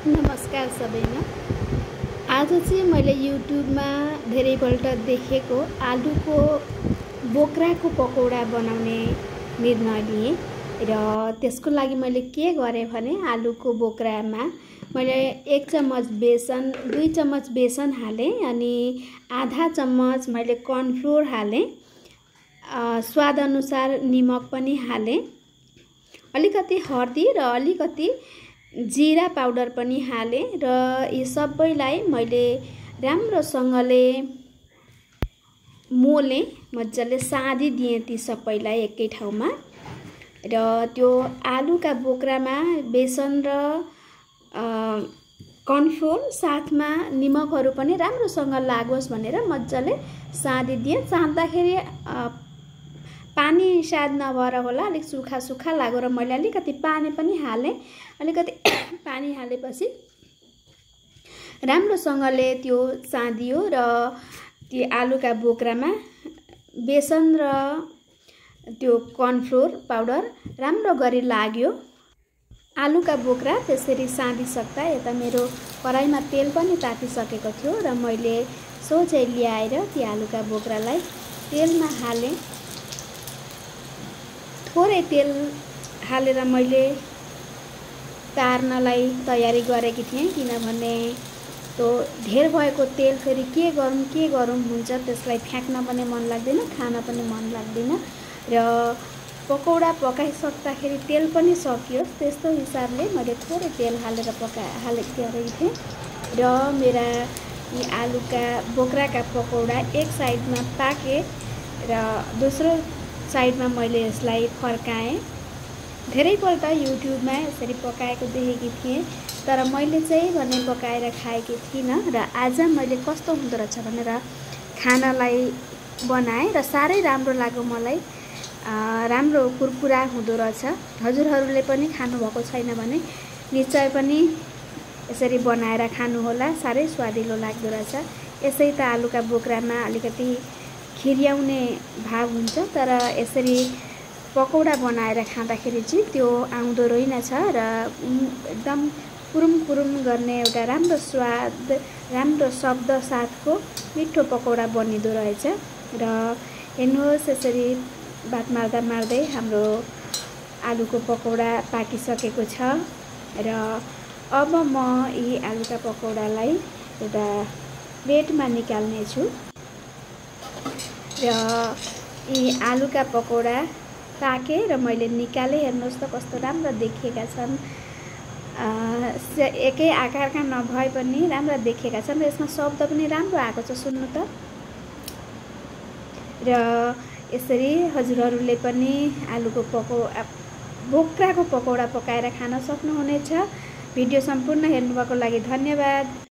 नमस्कार सबैमा। आज चाहिँ मैले युट्युबमा धेरैपल्ट देखेको आलुको बोक्राको पकौडा बनाउने निर्णय लिएँ र त्यसको लागि मैले के गरेँ भने आलुको बोक्रामा मैले 1 चम्मच बेसन 2 चम्मच बेसन हालेँ अनि आधा चम्मच मैले कर्नफ्लोर हालेँ, स्वाद अनुसार निमक पनि हालेँ, अलिकति हर्दी र अलिकति जीरा पाउडर पनि हालेँ र यी सबैलाई मैले राम्रोसँगले मोलेँ, मजाले सादिदिएँ ती सबैलाई एकै ठाउँमा। र त्यो आलुका बोक्रामा बेसन र कर्नफ्लोर साथमा निमकहरू पनि राम्रोसँग लागोस् भनेर मजाले सादिदिएँ। साद्दाखेरि पानी सायद नभएर होला, अलिक सुखा सुखा लाग्यो र मैले अलिकति पानी पनि हालेँ। अलिकति पानी हालेपछि राम्रोसँगले त्यो सादियो र त्यो आलुका बोक्रामा बेसन र त्यो कर्नफ्लोर पाउडर राम्रो गरी लाग्यो। आलुका बोक्रा त्यसरी सादिसक्दा यता मेरो कराईमा तेल पनि तातिसकेको थियो र मैले सोझै ल्याएर ती आलुका बोक्रालाई तेलमा हालेँ। थोरै तेल हालेर मैले तार्नलाई तयारी गरेकी थिएँ, किनभने त्यो धेर भएको तेल फेरि के गरौँ हुन्छ, त्यसलाई फ्याँक्न पनि मन लाग्दैन, खान पनि मन लाग्दैन र पकौडा पकाइसक्दाखेरि तेल पनि सकियो। त्यस्तो हिसाबले मैले थोरै तेल हालेर हालेको थिएँ र मेरा यी आलुका बोक्राका पकौडा एक साइडमा पाके र दोस्रो साइडमा मैले यसलाई फर्काएँ। धेरैपल्ट युट्युबमा यसरी पकाएको देखेकी थिएँ, तर मैले चाहिँ भने पकाएर खाएकी थिइनँ र आज मैले कस्तो हुँदो रहेछ भनेर खानालाई बनाएँ र साह्रै राम्रो लाग्यो मलाई। राम्रो कुरकुरा हुँदो रहेछ। हजुरहरूले पनि खानुभएको छैन भने निश्चय पनि यसरी बनाएर खानुहोला, साह्रै स्वादिलो लाग्दो रहेछ। यसै त आलुका बोक्रामा अलिकति खिर्याउने भाव हुन्छ, तर यसरी पकौडा बनाएर खाँदाखेरि चाहिँ त्यो आउँदो रहेनछ र एकदम पुरुम पुरुम गर्ने एउटा राम्रो स्वाद, राम्रो शब्द साथको मिठो पकौडा बनिँदो रहेछ। र हेर्नुहोस्, यसरी बात मार्दा मार्दै हाम्रो आलुको पकौडा पाकिसकेको छ र अब म यी आलुका पकौडालाई एउटा प्लेटमा निकाल्ने छु र यी आलुका पकौडा पाके र मैले निकालेँ। हेर्नुहोस् त कस्तो राम्रो देखिएका छन्। एकै आकारका नभए पनि राम्रो देखिएका छन् र यसमा शब्द पनि राम्रो आएको छ, सुन्नु त। र यसरी हजुरहरूले पनि आलुको बोक्राको पकौडा पकाएर खान सक्नुहुनेछ। भिडियो सम्पूर्ण हेर्नुभएको लागि धन्यवाद।